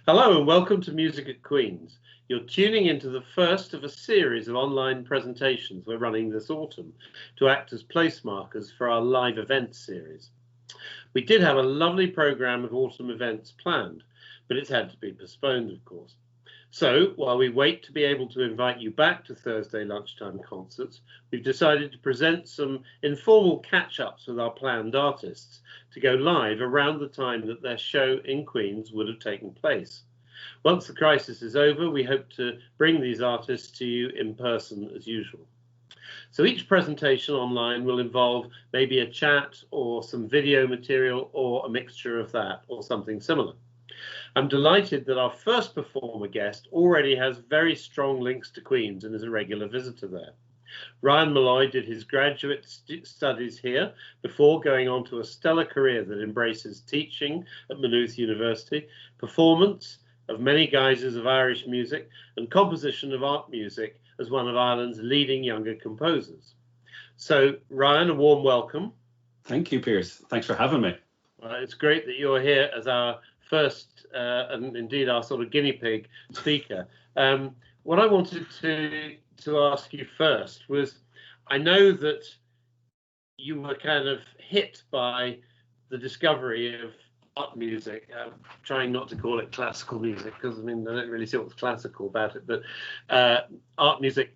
Hello and welcome to Music at Queen's. You're tuning into the first of a series of online presentations we're running this autumn to act as place markers for our live events series. We did have a lovely programme of autumn events planned, but it's had to be postponed, of course. So while we wait to be able to invite you back to Thursday lunchtime concerts, we've decided to present some informal catch-ups with our planned artists to go live around the time that their show in Queen's would have taken place. Once the crisis is over, we hope to bring these artists to you in person as usual. So each presentation online will involve maybe a chat or some video material or a mixture of that or something similar. I'm delighted that our first performer guest already has very strong links to Queen's and is a regular visitor there. Ryan Molloy did his graduate studies here before going on to a stellar career that embraces teaching at Maynooth University, performance of many guises of Irish music, and composition of art music as one of Ireland's leading younger composers. So, Ryan, a warm welcome. Thank you, Piers. Thanks for having me. It's great that you're here as our first and indeed our sort of guinea pig speaker. What I wanted to ask you first was, I know that you were kind of hit by the discovery of art music. I'm trying not to call it classical music because I mean I don't really see what's classical about it, but art music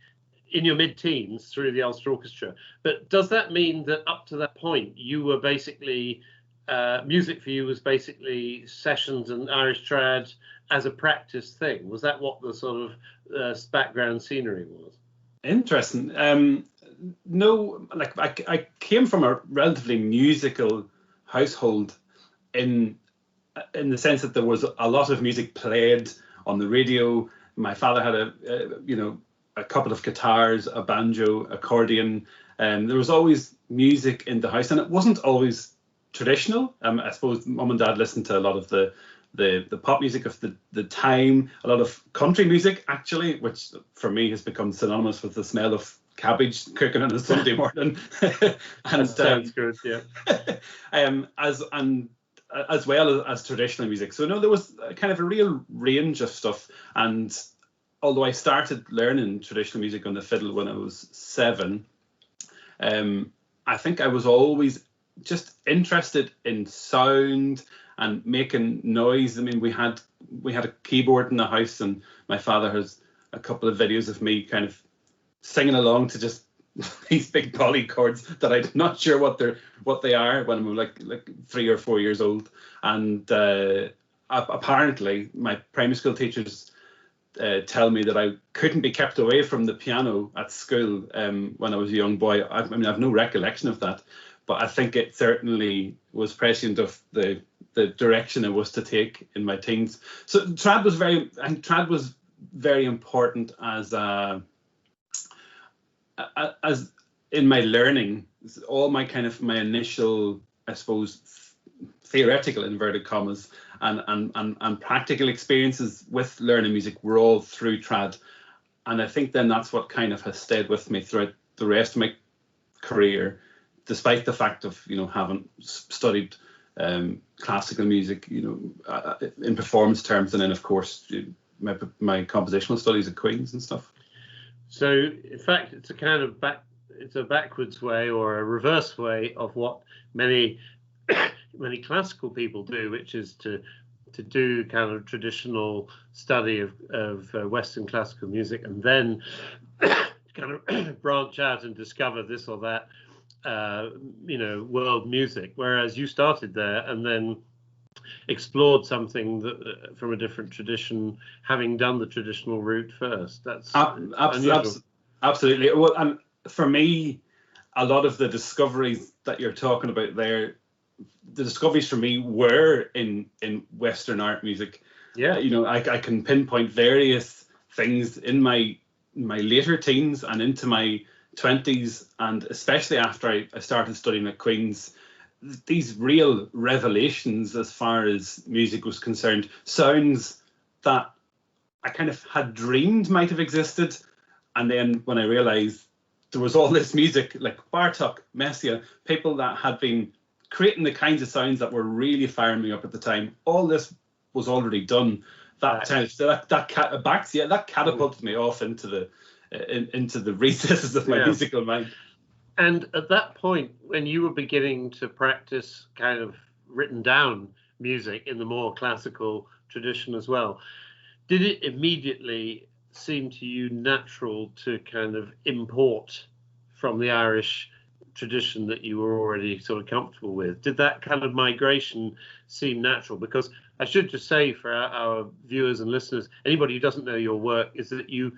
in your mid-teens through the Ulster Orchestra. But does that mean that up to that point you were basically music for you was basically sessions and Irish trad as a practice thing? Was that what the sort of background scenery was? Interesting. No, like I came from a relatively musical household in the sense that there was a lot of music played on the radio. My father had a couple of guitars, a banjo, accordion, and there was always music in the house, and it wasn't always traditional. I suppose mum and dad listened to a lot of the pop music of the time, a lot of country music actually, which for me has become synonymous with the smell of cabbage cooking on a Sunday morning. And that sounds good, yeah. As well as traditional music. So no, there was kind of a real range of stuff. And although I started learning traditional music on the fiddle when I was 7, I think I was always just interested in sound and making noise. I mean, we had a keyboard in the house, and my father has a couple of videos of me kind of singing along to just these big poly chords that I'm not sure what they are when I'm like 3 or 4 years old. And apparently my primary school teachers tell me that I couldn't be kept away from the piano at school when I was a young boy. I mean, I have no recollection of that, but I think it certainly was prescient of the direction it was to take in my teens. So trad was very important as in my learning. All my initial, I suppose, theoretical inverted commas and practical experiences with learning music were all through trad, and I think then that's what kind of has stayed with me throughout the rest of my career, despite the fact of having studied classical music in performance terms, and then of course my compositional studies at Queen's and stuff. So in fact it's a kind of backwards way or a reverse way of what many classical people do, which is to do kind of traditional study of Western classical music and then kind of branch out and discover this or that world music, whereas you started there and then explored something that from a different tradition, having done the traditional route first. That's absolutely. Well, and for me, a lot of the discoveries that you're talking about there, the discoveries for me were in Western art music. Yeah, I can pinpoint various things in my later teens and into my 20s, and especially after I started studying at Queen's, these real revelations as far as music was concerned, sounds that I kind of had dreamed might have existed, and then when I realized there was all this music like Bartók, Messiaen, people that had been creating the kinds of sounds that were really firing me up at the time, all this was already done. that catapulted me off into the recesses of my musical mind. And at that point, when you were beginning to practice kind of written down music in the more classical tradition as well, did it immediately seem to you natural to kind of import from the Irish tradition that you were already sort of comfortable with? Did that kind of migration seem natural? Because I should just say for our viewers and listeners, anybody who doesn't know your work, is that you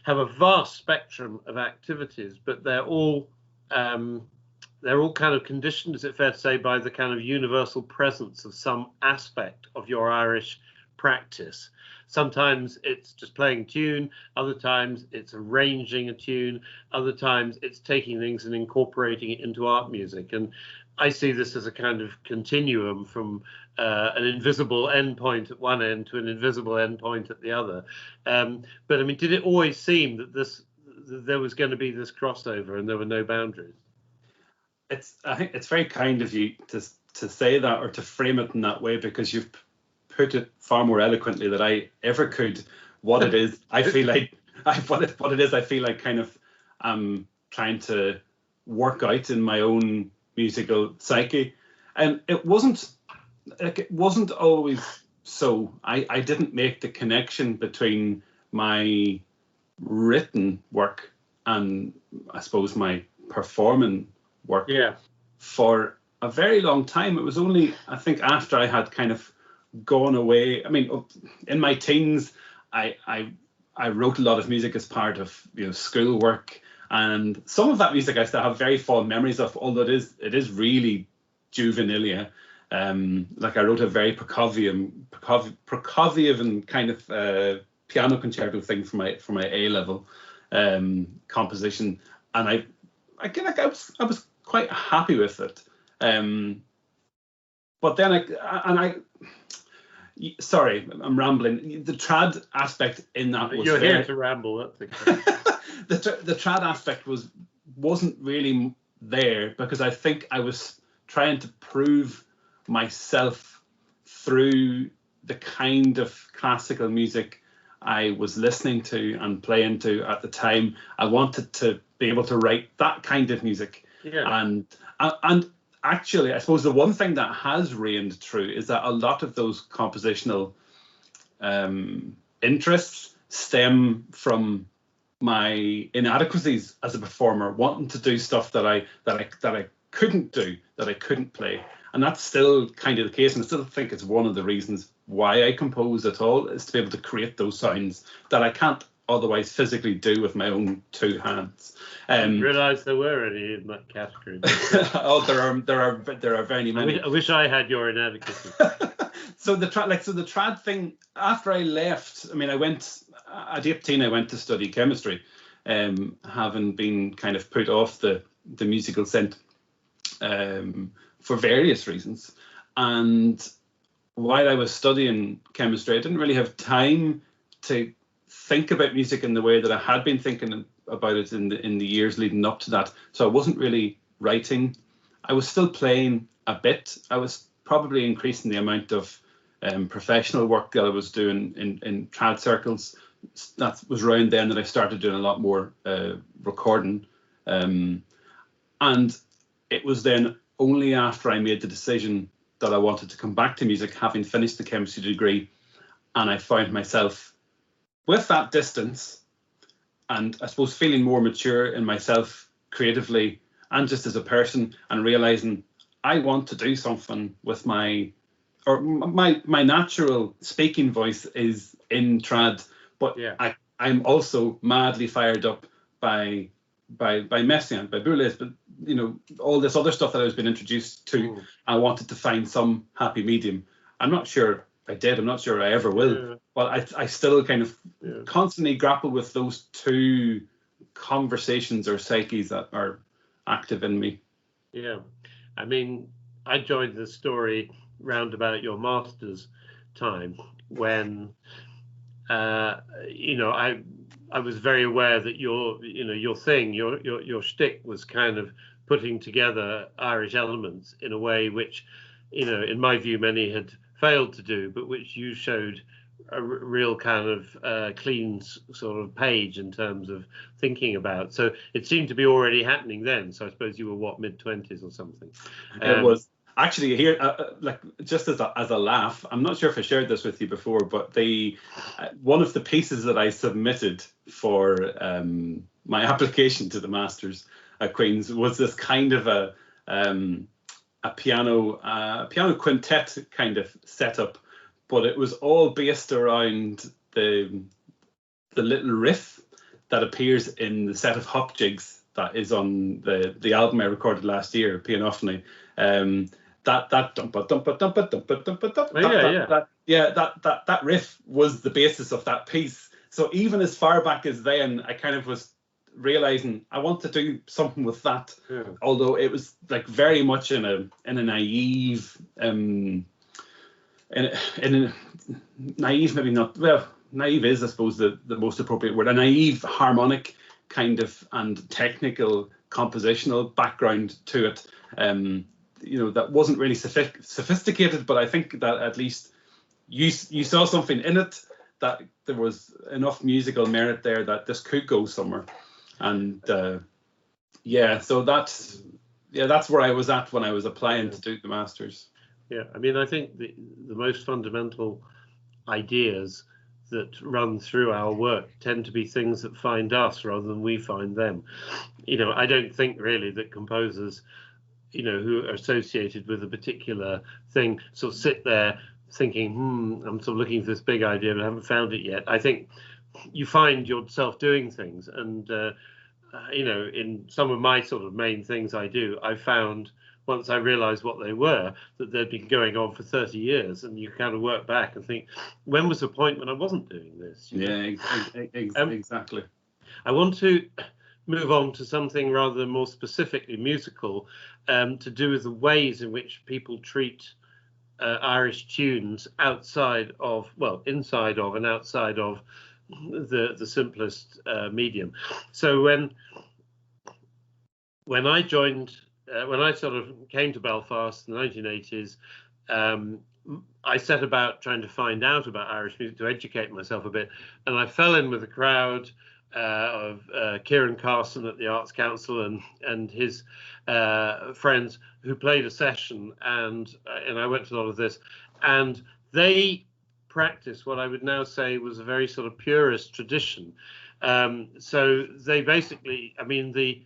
have a vast spectrum of activities, but they're all kind of conditioned, is it fair to say, by the kind of universal presence of some aspect of your Irish practice. Sometimes it's just playing a tune, other times it's arranging a tune, other times it's taking things and incorporating it into art music. And I see this as a kind of continuum from an invisible endpoint at one end to an invisible endpoint at the other. But I mean, did it always seem that there was going to be this crossover and there were no boundaries? I think it's very kind of you to say that, or to frame it in that way, because you've put it far more eloquently than I ever could. What it is, I feel like I feel like kind of trying to work out in my own musical psyche, and it wasn't always so. I didn't make the connection between my written work and, I suppose, my performing work for a very long time. It was only, I think, after I had kind of gone away. I mean, in my teens, I wrote a lot of music as part of school work, and some of that music I still have very fond memories of, although it is really juvenilia. Like I wrote a very Prokofiev kind of piano concerto thing for my A level composition, and I was quite happy with it. But then sorry, I'm rambling. The trad aspect in that was you're here to ramble. That's okay. The trad aspect wasn't really there, because I think I was trying to prove myself through the kind of classical music I was listening to and playing to at the time. I wanted to be able to write that kind of music. And actually, I suppose the one thing that has reigned true is that a lot of those compositional interests stem from my inadequacies as a performer, wanting to do stuff that I couldn't do, that I couldn't play. And that's still kind of the case, and I still think it's one of the reasons why I compose at all, is to be able to create those sounds that I can't otherwise physically do with my own two hands. I didn't realise there were any in that category. there are very many. I wish I had your inadequacy. So the trad thing, after I left, I mean, I went at 18. I went to study chemistry, having been kind of put off the musical scent for various reasons. And while I was studying chemistry, I didn't really have time to think about music in the way that I had been thinking about it in the years leading up to that. So I wasn't really writing. I was still playing a bit. I was probably increasing the amount of professional work that I was doing in trad circles. That was around then that I started doing a lot more recording. And it was then only after I made the decision that I wanted to come back to music, having finished the chemistry degree, and I found myself with that distance, and I suppose feeling more mature in myself creatively and just as a person, and realizing I want to do something with my natural speaking voice is in trad, but I'm also madly fired up by Messiaen, by Boulez, but all this other stuff that I was being introduced to. I wanted to find some happy medium. I'm not sure I did. I'm not sure I ever will. But I still kind of constantly grapple with those two conversations or psyches that are active in me. Yeah, I mean, I joined the story round about your master's time when, I was very aware that your thing, your shtick was kind of putting together Irish elements in a way which, in my view, many had failed to do, but which you showed real kind of clean sort of page in terms of thinking about. So it seemed to be already happening then. So I suppose you were what, mid-20s or something? It was actually here, like just as a laugh. I'm not sure if I shared this with you before, but one of the pieces that I submitted for my application to the Masters at Queen's was this kind of a piano quintet kind of setup, but it was all based around the little riff that appears in the set of hop jigs that is on the album I recorded last year, Pianophony. That riff was the basis of that piece. So even as far back as then, I kind of was realizing I want to do something with that. Yeah. Although it was like very much in a naive, in a naive, maybe not. Well, naive is, I suppose, the most appropriate word. A naive harmonic kind of and technical compositional background to it. That wasn't really sophisticated, but I think that at least you saw something in it, that there was enough musical merit there that this could go somewhere. And so that's where I was at when I was applying to do the Masters. Yeah, I mean, I think the most fundamental ideas that run through our work tend to be things that find us rather than we find them. I don't think really that composers, who are associated with a particular thing, sort of sit there thinking, I'm sort of looking for this big idea, but I haven't found it yet. I think you find yourself doing things, and in some of my sort of main things I do, I found once I realized what they were, that they'd been going on for 30 years, and you kind of work back and think, when was the point when I wasn't doing this? Exactly. I want to move on to something rather more specifically musical, to do with the ways in which people treat Irish tunes inside of and outside of the simplest medium. So when I joined, when I sort of came to Belfast in the 1980s, I set about trying to find out about Irish music, to educate myself a bit, and I fell in with a crowd of Kieran Carson at the Arts Council and his friends who played a session, and I went to a lot of this, and they practiced what I would now say was a very sort of purist tradition. So they basically, I mean, the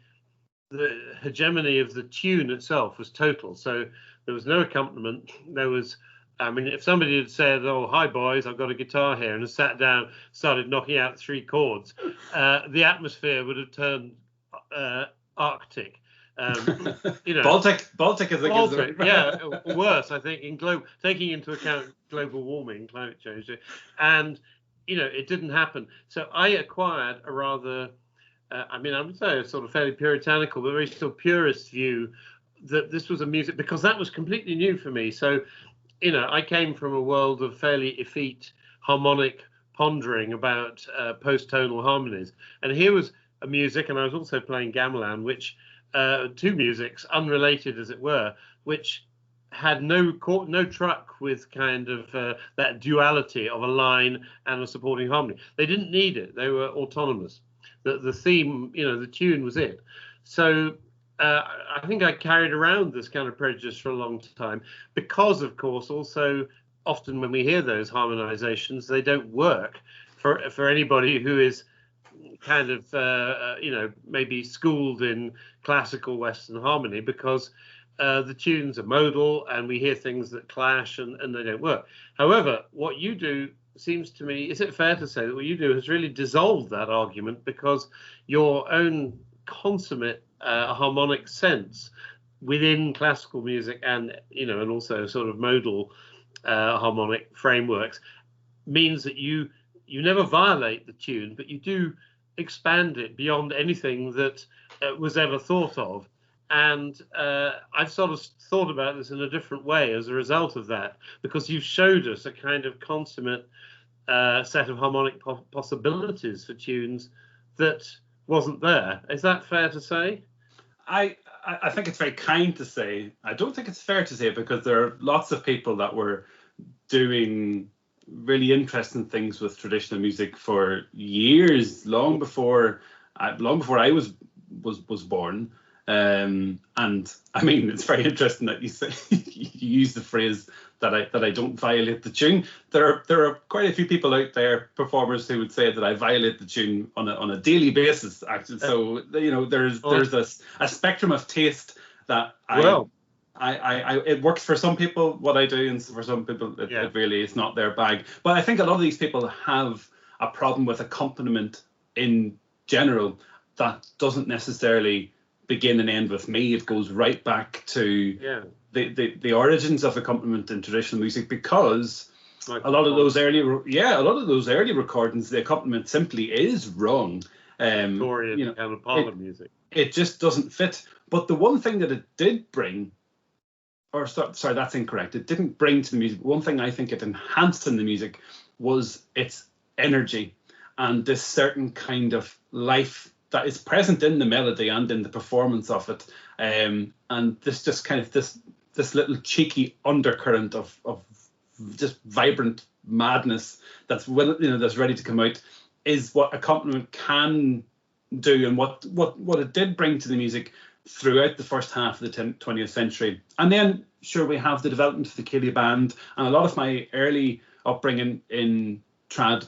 hegemony of the tune itself was total. So there was no accompaniment. There was, I mean, if somebody had said, "Oh, hi boys, I've got a guitar here," and sat down, started knocking out 3 chords, the atmosphere would have turned Arctic. Baltic is a Baltic, yeah, worse, I think, taking into account global warming, climate change, and it didn't happen. So I acquired a rather, I would say a sort of fairly puritanical, but very still purist view that this was a music, because that was completely new for me. So, I came from a world of fairly effete harmonic pondering about post-tonal harmonies, and here was a music, and I was also playing gamelan, which 2 musics, unrelated as it were, which had no truck with kind of that duality of a line and a supporting harmony. They didn't need it; they were autonomous. The theme, the tune was it. So I think I carried around this kind of prejudice for a long time, because, of course, also often when we hear those harmonizations, they don't work for anybody who is kind of maybe schooled in classical Western harmony, because the tunes are modal and we hear things that clash and they don't work. However, what you do seems to me, is it fair to say that what you do has really dissolved that argument, because your own consummate harmonic sense within classical music and and also sort of modal harmonic frameworks means that you never violate the tune, but you do expand it beyond anything that was ever thought of. And I've sort of thought about this in a different way as a result of that, because you've showed us a kind of consummate set of harmonic possibilities for tunes that wasn't there. Is that fair to say? I think it's very kind to say. I don't think it's fair to say, because there are lots of people that were doing really interesting things with traditional music for years, long before I was born. And I mean, it's very interesting that you say you use the phrase that I don't violate the tune. There are quite a few people out there, performers, who would say that I violate the tune on a daily basis. Actually, so there's a spectrum of taste that it works for some people what I do, and for some people it really is not their bag. But I think a lot of these people have a problem with accompaniment in general that doesn't necessarily begin and end with me. It goes right back to the origins of accompaniment in traditional music, because a lot of those early recordings, the accompaniment simply is wrong. Victorian kind of parlor music. It just doesn't fit. But the one thing that it did bring, sorry, that's incorrect. It didn't bring to the music. One thing I think it enhanced in the music was its energy and this certain kind of life that is present in the melody and in the performance of it, and this just kind of this little cheeky undercurrent of just vibrant madness that's that's ready to come out, is what accompaniment can do, and what it did bring to the music throughout the first half of the 20th century. And then sure, we have the development of the Ceilidh band, and a lot of my early upbringing in trad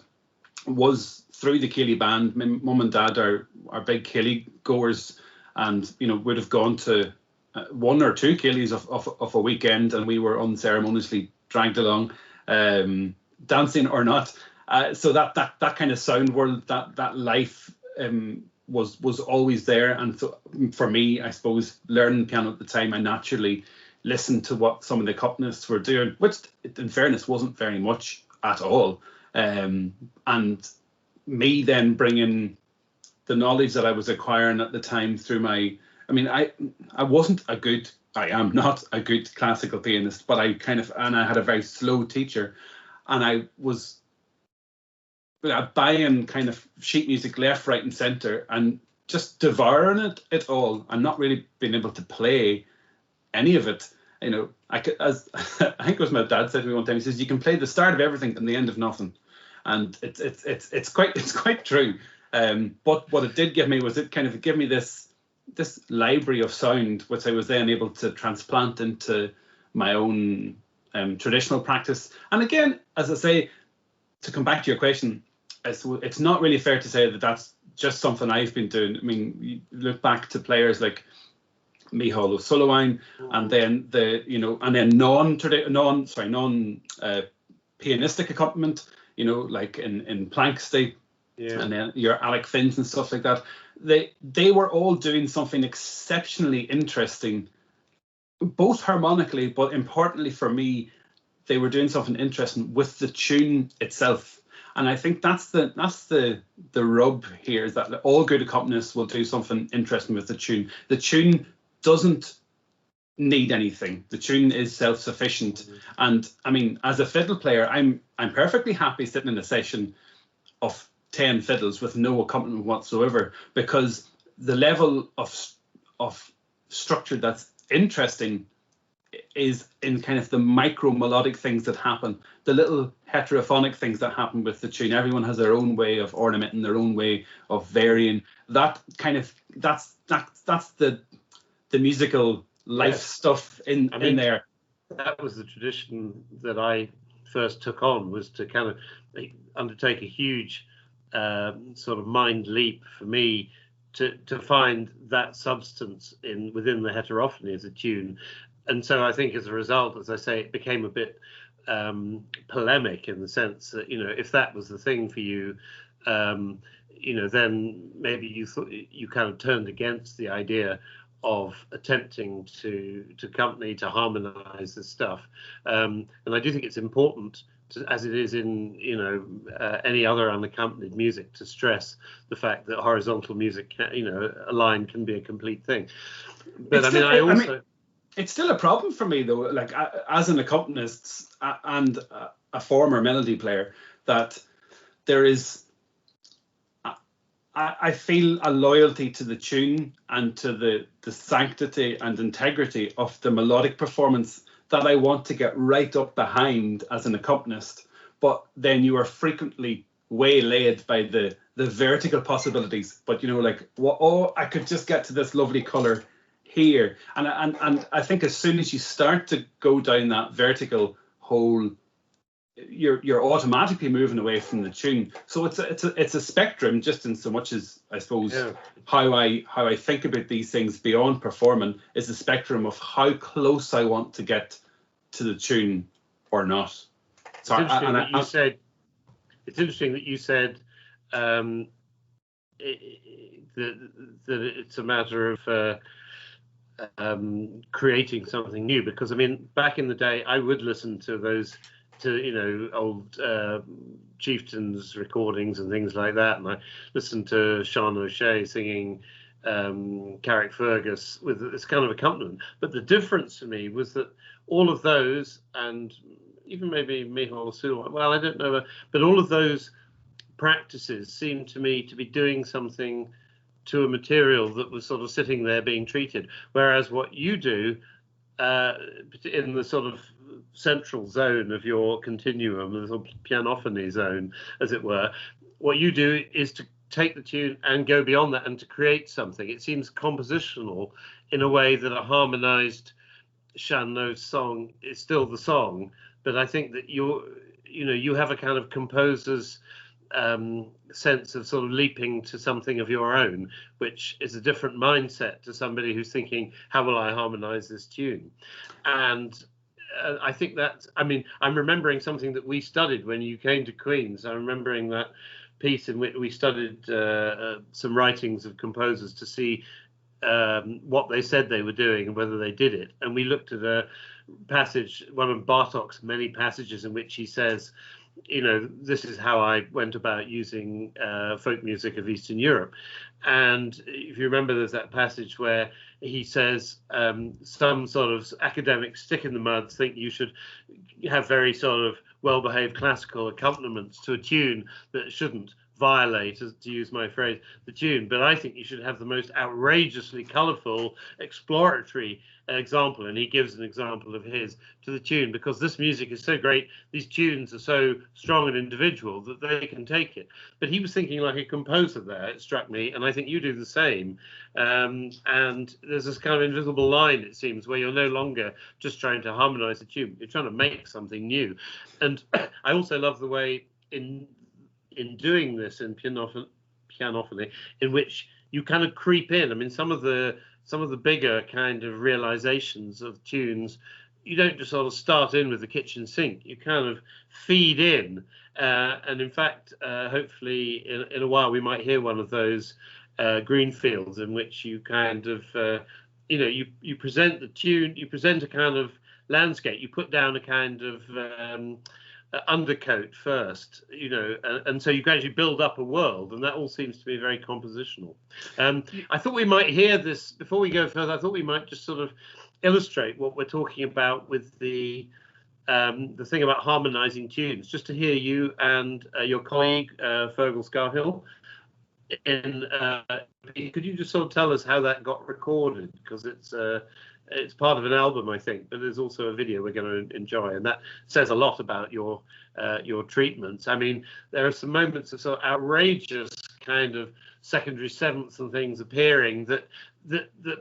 was through the Ceilidh band. My mum and dad are big Ceilidh goers, and would have gone to one or two Ceilidhs of a weekend, and we were unceremoniously dragged along, dancing or not. So that kind of sound world, that life was always there. And so for me, I suppose, learning piano at the time, I naturally listened to what some of the accompanists were doing, which in fairness wasn't very much at all. And me then bringing the knowledge that I was acquiring at the time through I am not a good classical pianist, but I had a very slow teacher, and I was buying kind of sheet music left, right and centre, and just devouring it all, and not really being able to play any of it. I think it was my dad said to me one time, he says, you can play the start of everything and the end of nothing. And it's quite true. But what it did give me was it kind of gave me this library of sound, which I was then able to transplant into my own traditional practice. And again, as I say, to come back to your question, it's not really fair to say that that's just something I've been doing. I mean, you look back to players like Micheál O'Sullivan, and then non pianistic accompaniment, like in Planksty, and then your Alec Finns and stuff like that. They were all doing something exceptionally interesting, both harmonically, but importantly for me, they were doing something interesting with the tune itself. And I think that's the rub here, is that all good accompanists will do something interesting with the tune. The tune doesn't need anything. The tune is self-sufficient. Mm-hmm. And I mean, as a fiddle player, I'm perfectly happy sitting in a session of 10 fiddles with no accompaniment whatsoever, because the level of structure that's interesting is in kind of the micro melodic things that happen, the little heterophonic things that happen with the tune. Everyone has their own way of ornamenting, their own way of varying. That's the musical life stuff in there. That was the tradition that I first took on, was to kind of undertake a huge sort of mind leap for me to find that substance within the heterophony as a tune. And so I think as a result, as I say, it became a bit polemic, in the sense that, if that was the thing for you, then maybe you kind of turned against the idea of attempting to accompany, to harmonize this stuff. And I do think it's important, as it is in any other unaccompanied music, to stress the fact that horizontal music a line can be a complete thing. But it's still a problem for me, though, like as an accompanist and a former melody player, that there is, I feel a loyalty to the tune and to the sanctity and integrity of the melodic performance that I want to get right up behind as an accompanist. but then you are frequently waylaid by the vertical possibilities. But like, well, I could just get to this lovely color here, and I think as soon as you start to go down that vertical hole, you're automatically moving away from the tune. So it's a spectrum, just in so much as, I suppose, how I think about these things beyond performing is a spectrum of how close I want to get to the tune or not. So it's interesting that you said that it's a matter of creating something new, because I mean, back in the day I would listen to those, old chieftains recordings and things like that, and I listened to Sean O'Shea singing Carrickfergus with this kind of accompaniment. But the difference for me was that all of those, and even maybe Micheál Súl, well, I don't know, but all of those practices seemed to me to be doing something to a material that was sort of sitting there being treated, whereas what you do in the sort of central zone of your continuum, the sort of pianophony zone, as it were, what you do is to take the tune and go beyond that and to create something. It seems compositional in a way that a harmonized Sean song is still the song, but I think that you have a kind of composer's sense of sort of leaping to something of your own, which is a different mindset to somebody who's thinking, how will I harmonize this tune? And I think that, I mean, I'm remembering something that we studied when you came to Queen's. I'm remembering that piece in which we studied some writings of composers to see what they said they were doing and whether they did it. And we looked at a passage, one of Bartók's many passages, in which he says, this is how I went about using folk music of Eastern Europe. And if you remember, there's that passage where he says some sort of academic stick in the mud think you should have very sort of well-behaved classical accompaniments to a tune that shouldn't violate, to use my phrase, the tune. But I think you should have the most outrageously colourful, exploratory example, and he gives an example of his to the tune, because this music is so great, these tunes are so strong and individual that they can take it. But he was thinking like a composer there, it struck me, and I think you do the same. And there's this kind of invisible line, it seems, where you're no longer just trying to harmonise the tune, you're trying to make something new. And I also love the way in doing this in pianophony, in which you kind of creep in. I mean, some of the bigger kind of realizations of tunes, you don't just sort of start in with the kitchen sink. You kind of feed in, and in fact, hopefully, in a while, we might hear one of those greenfields in which you kind of, you present the tune, you present a kind of landscape, you put down a kind of undercoat first, and so you gradually build up a world, and that all seems to be very compositional. I thought we might hear this before we go further. I thought we might just sort of illustrate what we're talking about with the thing about harmonizing tunes, just to hear you and your colleague Fergal Scarhill. Could you just sort of tell us how that got recorded, because it's part of an album, I think, but there's also a video we're going to enjoy, and that says a lot about your treatments. I mean, there are some moments of sort of outrageous kind of secondary sevenths and things appearing that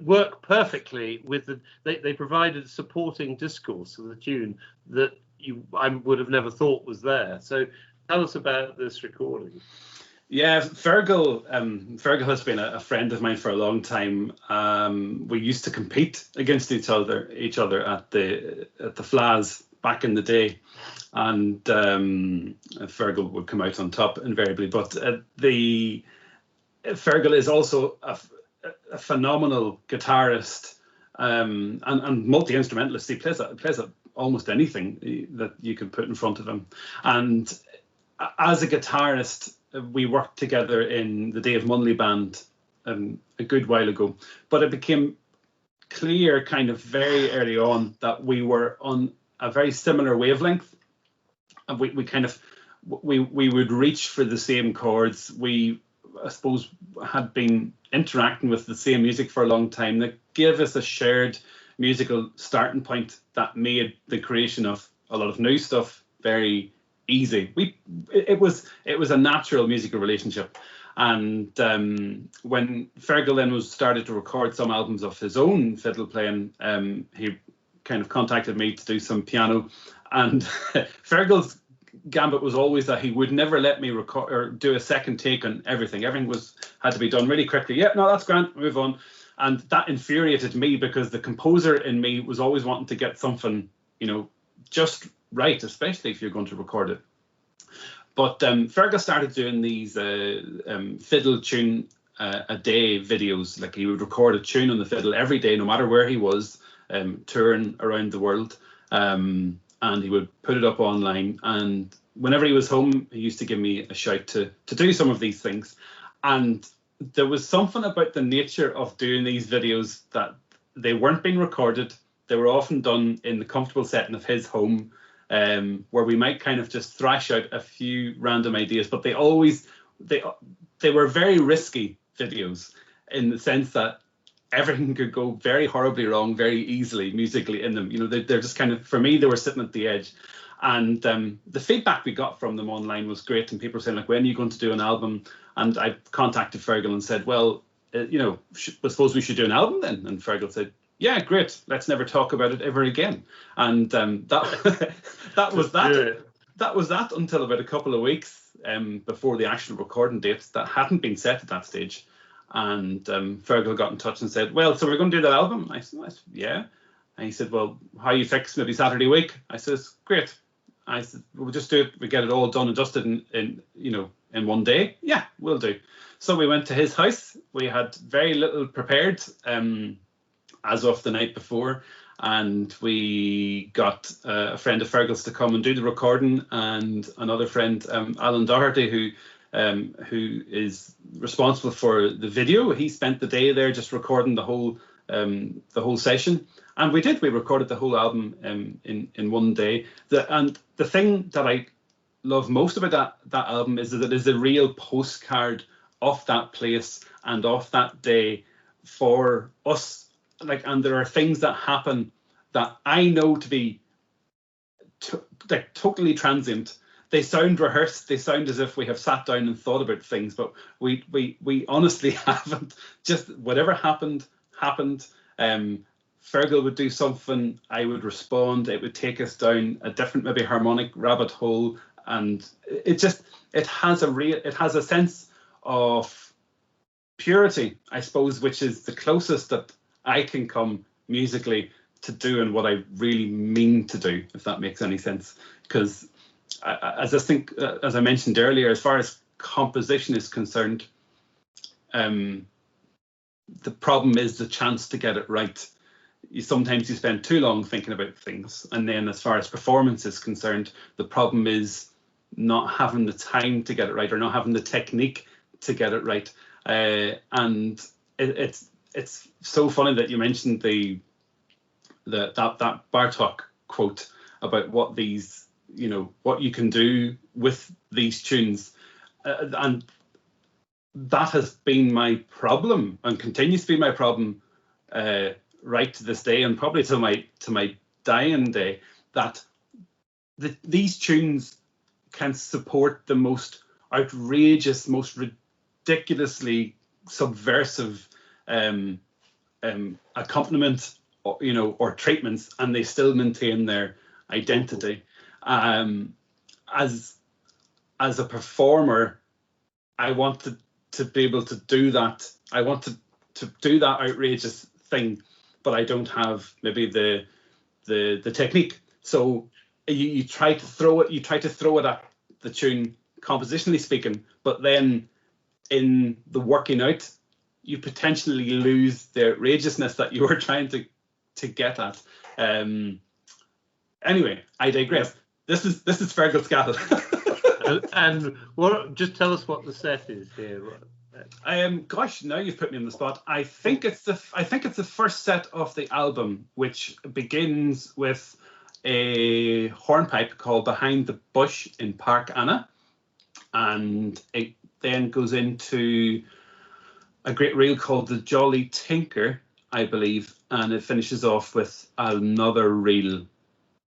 work perfectly with they provided supporting discourse of the tune that I would have never thought was there. So tell us about this recording. Yeah, Fergal has been a friend of mine for a long time. We used to compete against each other at the Flas back in the day, and Fergal would come out on top invariably. But Fergal is also a phenomenal guitarist and multi-instrumentalist. He plays almost anything that you can put in front of him. And as a guitarist, we worked together in the Dave Munley band a good while ago, but it became clear kind of very early on that we were on a very similar wavelength, and we would reach for the same chords. We, I suppose, had been interacting with the same music for a long time that gave us a shared musical starting point that made the creation of a lot of new stuff very easy. It was a natural musical relationship. And when Fergal then started to record some albums of his own fiddle playing, he kind of contacted me to do some piano. And Fergal's gambit was always that he would never let me record or do a second take on everything. Everything had to be done really quickly. Yeah, no, that's grand, move on. And that infuriated me because the composer in me was always wanting to get something, just right, especially if you're going to record it. But Fergal started doing these fiddle tune a day videos. Like, he would record a tune on the fiddle every day, no matter where he was, touring around the world. And he would put it up online. And whenever he was home, he used to give me a shout to do some of these things. And there was something about the nature of doing these videos that they weren't being recorded. They were often done in the comfortable setting of his home, where we might kind of just thrash out a few random ideas. But they were very risky videos, in the sense that everything could go very horribly wrong very easily musically in them. They're just kind of, for me, they were sitting at the edge. And the feedback we got from them online was great. And people were saying, like, when are you going to do an album? And I contacted Fergal and said, well, I suppose we should do an album then. And Fergal said, yeah, great. Let's never talk about it ever again. And that was that. That was that until about a couple of weeks before the actual recording date that hadn't been set at that stage. And Fergal got in touch and said, well, so we're going to do that album? I said, yeah. And he said, well, how you fix maybe Saturday week? I says, great. I said, we'll just do it. We get it all done and dusted in one day. Yeah, we'll do. So we went to his house. We had very little prepared as of the night before. And we got a friend of Fergal's to come and do the recording, and another friend, Alan Doherty, who is responsible for the video. He spent the day there just recording the whole session, and we recorded the whole album in one day. And the thing that I love most about that album is that it is a real postcard of that place and of that day for us. And there are things that happen that I know to be totally transient. They sound rehearsed. They sound as if we have sat down and thought about things, but we honestly haven't. Just whatever happened. Fergal would do something, I would respond. It would take us down a different, maybe harmonic rabbit hole, and it has a sense of purity, I suppose, which is the closest that I can come musically to doing what I really mean to do, if that makes any sense. Because as I mentioned earlier, as far as composition is concerned, the problem is the chance to get it right. Sometimes you spend too long thinking about things, and then as far as performance is concerned, the problem is not having the time to get it right, or not having the technique to get it right. And it's so funny that you mentioned that Bartók quote about what these, what you can do with these tunes, and that has been my problem and continues to be my problem right to this day, and probably to my dying day, that these tunes can support the most outrageous, most ridiculously subversive accompaniment, or treatments, and they still maintain their identity. As a performer, I want to be able to do that. I want to do that outrageous thing, but I don't have maybe the technique. So you try to throw it at the tune, compositionally speaking, but then in the working out, you potentially lose the outrageousness that you were trying to get at. Anyway, I digress. This is Fergal Scattle. And just tell us what the set is here. Gosh, now you've put me on the spot. I think it's the first set of the album, which begins with a hornpipe called Behind the Bush in Park Anna, and it then goes into a great reel called The Jolly Tinker, I believe, and it finishes off with another reel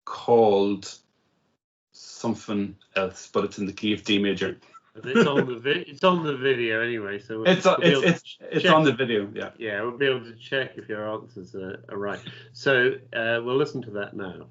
called something else, but it's in the key of D major. It's on the video anyway, so it's on the video. Yeah. Yeah, we'll be able to check if your answers are right. So we'll listen to that now.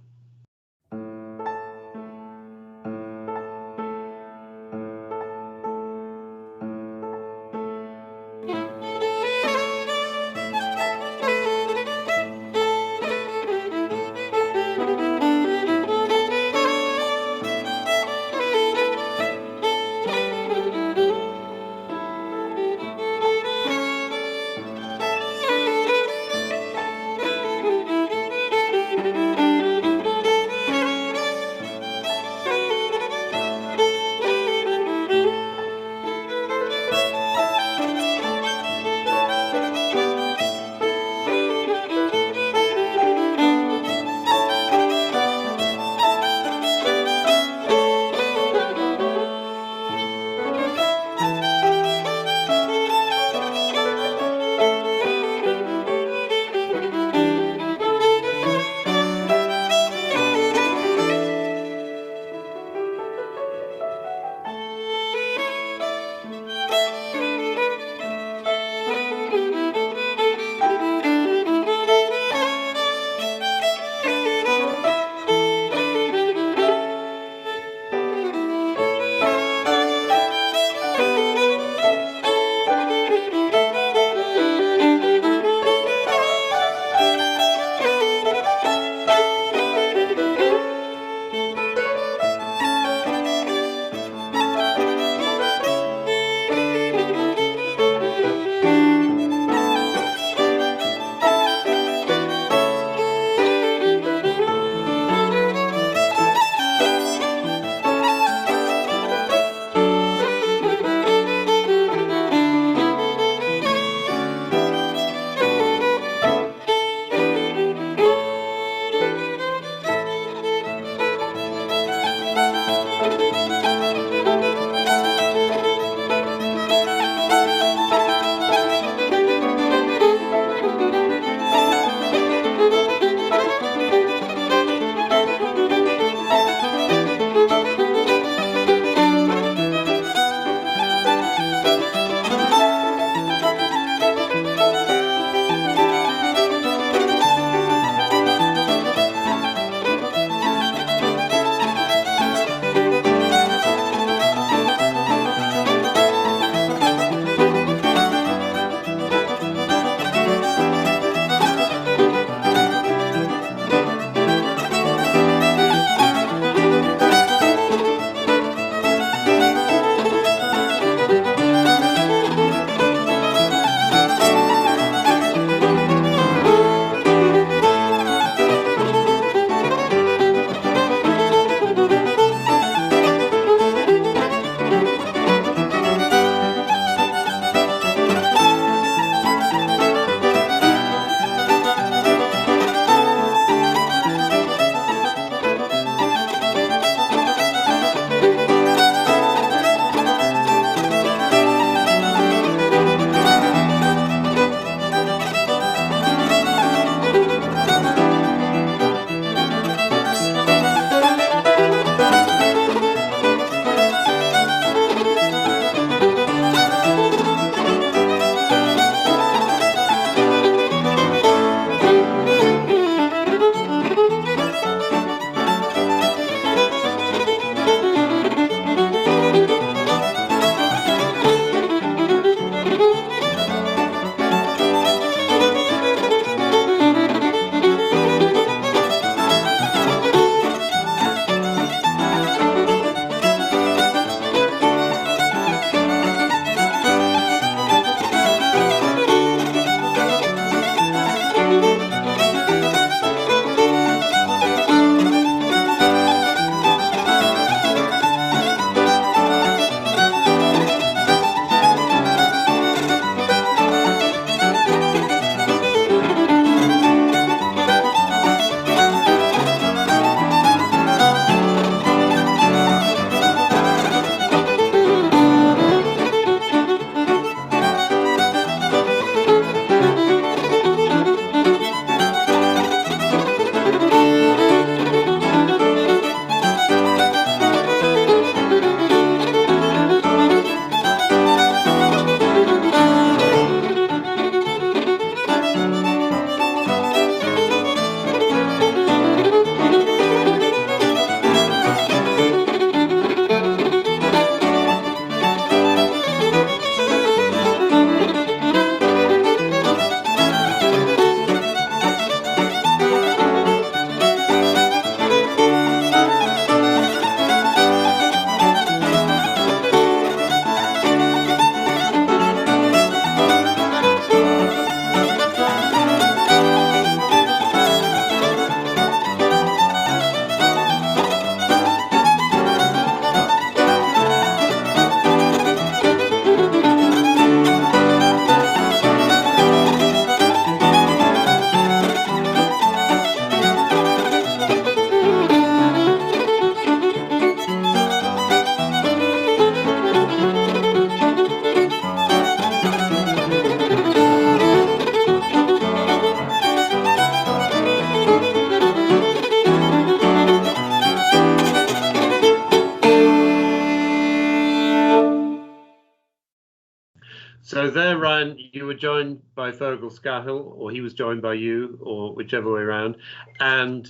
So there, Ryan, you were joined by Fergal Scahill, or he was joined by you, or whichever way around, and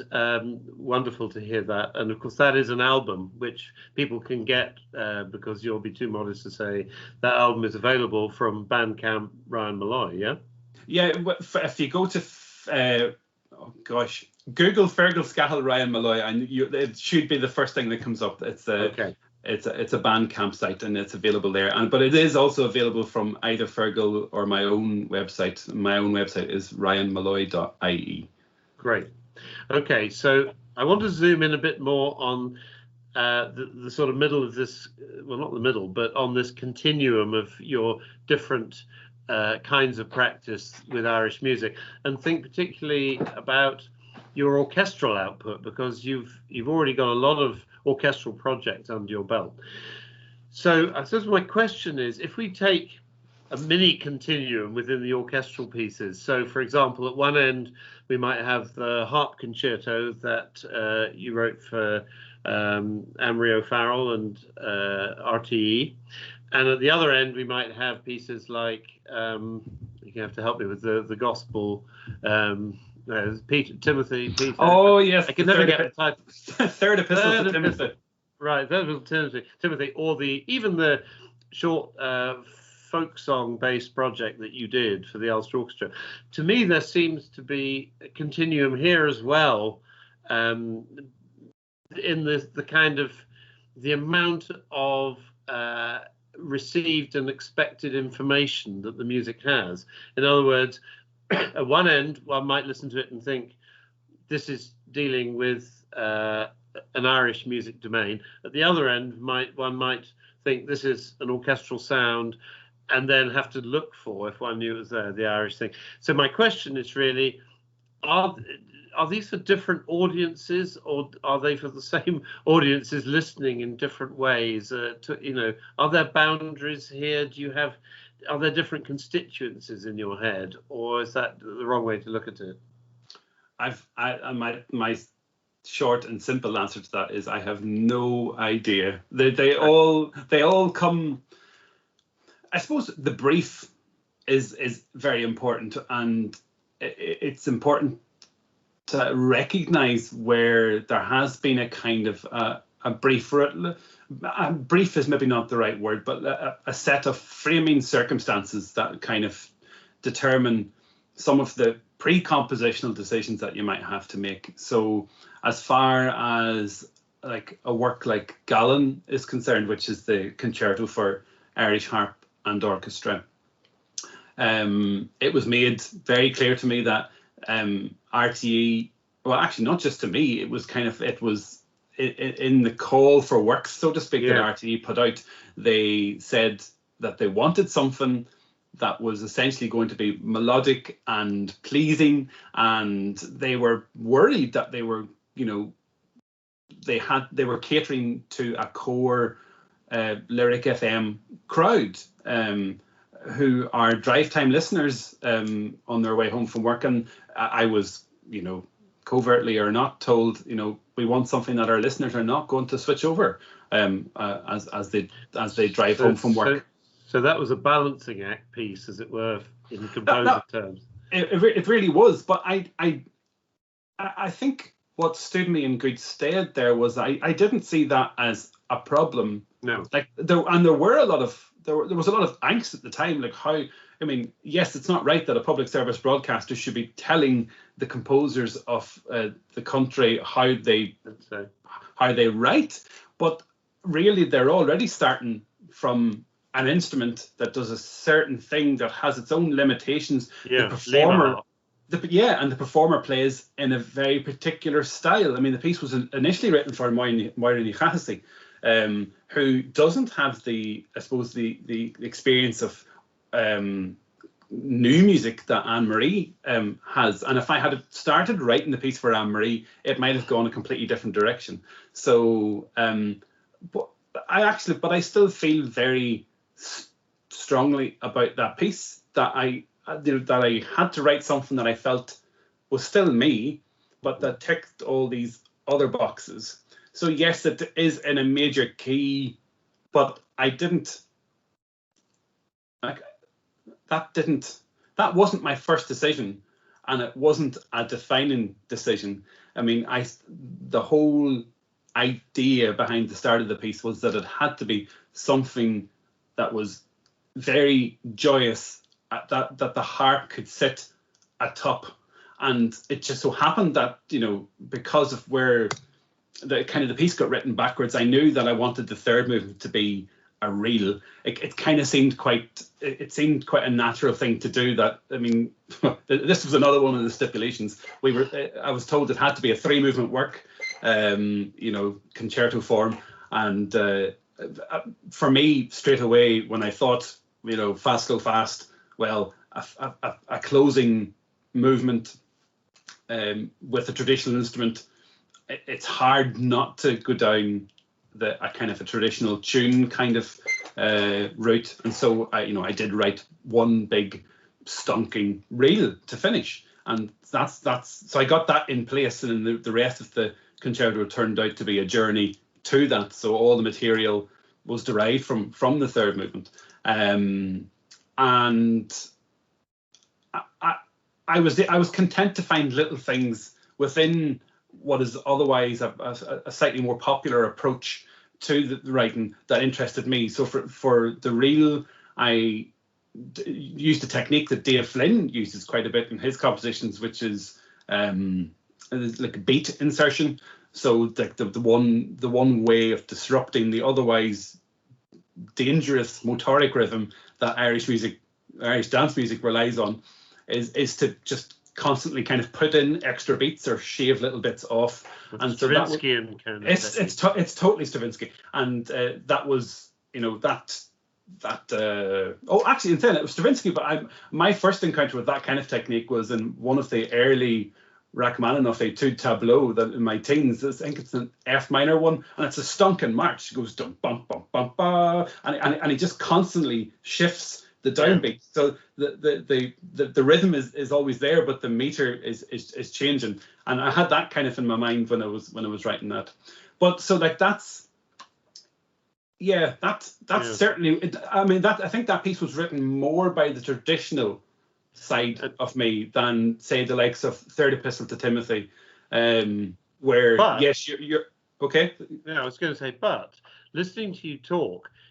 wonderful to hear that. And of course, that is an album which people can get, because you'll be too modest to say that album is available from Bandcamp Ryan Molloy, yeah? Yeah, if you go to, Google Fergal Scahill Ryan Molloy, and it should be the first thing that comes up. Okay. It's a Bandcamp site, and it's available there. But it is also available from either Fergal or my own website. My own website is ryanmolloy.ie. Great. Okay, so I want to zoom in a bit more on the sort of middle of this, well, not the middle, but on this continuum of your different kinds of practice with Irish music, and think particularly about your orchestral output, because you've already got a lot of orchestral projects under your belt. So I suppose my question is, if we take a mini continuum within the orchestral pieces, so for example, at one end we might have the harp concerto that you wrote for Anne-Marie O'Farrell and RTE, and at the other end we might have pieces like, you have to help me with the gospel, Timothy. Oh yes, I can never get the title. Third Epistle to Timothy. Right, Third Epistle to Timothy, or even the short folk song based project that you did for the Ulster Orchestra. To me, there seems to be a continuum here as well, in the kind of the amount of received and expected information that the music has. In other words, at one end, one might listen to it and think this is dealing with an Irish music domain. At the other end, one might think this is an orchestral sound, and then have to look for, if one knew it was there, the Irish thing. So my question is really, are these for different audiences, or are they for the same audiences listening in different ways? Are there boundaries here? Are there different constituencies in your head, or is that the wrong way to look at it? My short and simple answer to that is I have no idea. They all come. I suppose the brief is very important, and it's important to recognise where there has been a kind of a brief. A brief is maybe not the right word, but a set of framing circumstances that kind of determine some of the pre-compositional decisions that you might have to make. So as far as like a work like Gaeltachta is concerned, which is the concerto for Irish harp and orchestra, it was made very clear to me that RTE, well, actually not just to me, it was in the call for work, so to speak, that RTE put out. They said that they wanted something that was essentially going to be melodic and pleasing, and they were worried that they were catering to a core Lyric FM crowd, who are drive time listeners on their way home from work. And I was, covertly or not, told, we want something that our listeners are not going to switch over as they drive home from work. So that was a balancing act piece, as it were, in composer terms. It really was. But I think what stood me in good stead there was I didn't see that as a problem. No. There was a lot of angst at the time, like how. I mean, yes, it's not right that a public service broadcaster should be telling the composers of the country how they write, but really they're already starting from an instrument that does a certain thing that has its own limitations. Yeah, the performer plays in a very particular style. I mean, the piece was initially written for Moira Gaoithe, who doesn't have the experience of new music that Anne-Marie has. And if I had started writing the piece for Anne-Marie, it might have gone a completely different direction. So, but I still feel very strongly about that piece, that I had to write something that I felt was still me, but that ticked all these other boxes. So yes, it is in a major key, but I didn't. that wasn't my first decision, and it wasn't a defining decision. I mean, the whole idea behind the start of the piece was that it had to be something that was very joyous, that the harp could sit atop. And it just so happened that, because of where the piece got written backwards, I knew that I wanted the third movement to be a reel. It kind of seemed quite a natural thing to do. That, I mean, this was another one of the stipulations. I was told it had to be a 3-movement work, concerto form. And for me, straight away, when I thought, fast, slow, fast, well, a closing movement with a traditional instrument, it's hard not to go down a kind of a traditional tune kind of route. And so I did write one big stonking reel to finish, and that's so I got that in place, and then the rest of the concerto turned out to be a journey to that. So all the material was derived from the third movement, and I was content to find little things within what is otherwise a slightly more popular approach to the writing that interested me. So for the reel, I used a technique that Dave Flynn uses quite a bit in his compositions, which is like a beat insertion. So the one way of disrupting the otherwise dangerous motoric rhythm that Irish dance music relies on is to just constantly kind of put in extra beats or shave little bits off. And Stravinsky kind of it's totally Stravinsky, and that was actually in saying it was Stravinsky, but my first encounter with that kind of technique was in one of the early Rachmaninoff Etude tableau that in my teens. I think it's an F minor one, and it's a stonking march. It goes dum bum bum bum ba, and it just constantly shifts the downbeat. So the rhythm is always there, but the meter is changing. And I had that kind of in my mind when I was writing that. But so that's certainly. I think that piece was written more by the traditional side of me than, say, the likes of Third Epistle to Timothy, where yes, you're okay. Yeah, I was going to say, but listening to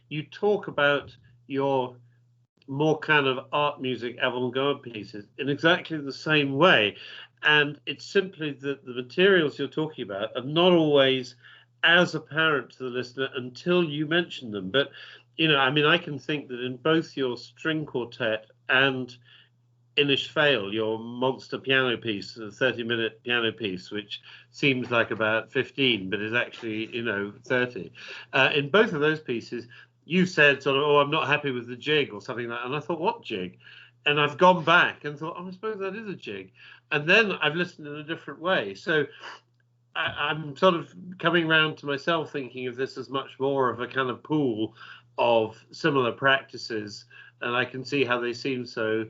you talk about your more kind of art music avant-garde pieces in exactly the same way, and it's simply that the materials you're talking about are not always as apparent to the listener until you mention them. But I can think that in both your string quartet and Inish Fail, your monster piano piece, a 30-minute piano piece, which seems like about 15 but is actually 30, in both of those pieces you said sort of, I'm not happy with the jig or something like that. And I thought, what jig? And I've gone back and thought, I suppose that is a jig. And then I've listened in a different way. So I'm sort of coming round to myself thinking of this as much more of a kind of pool of similar practices. And I can see how they seem so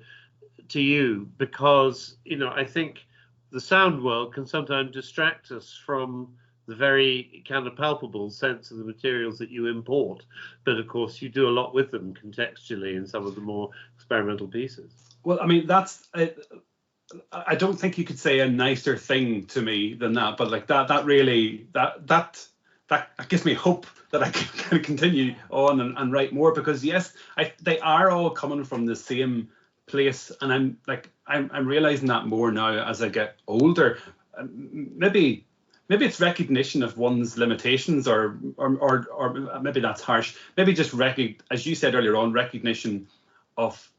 to you, because, I think the sound world can sometimes distract us from the very kind of palpable sense of the materials that you import. But of course, you do a lot with them contextually in some of the more experimental pieces. Well, I mean, that's I don't think you could say a nicer thing to me than that. But like that really that gives me hope that I can continue on and write more, because yes, they are all coming from the same place, and I'm realizing that more now as I get older. Maybe it's recognition of one's limitations, or maybe that's harsh. Maybe just as you said earlier on, recognition of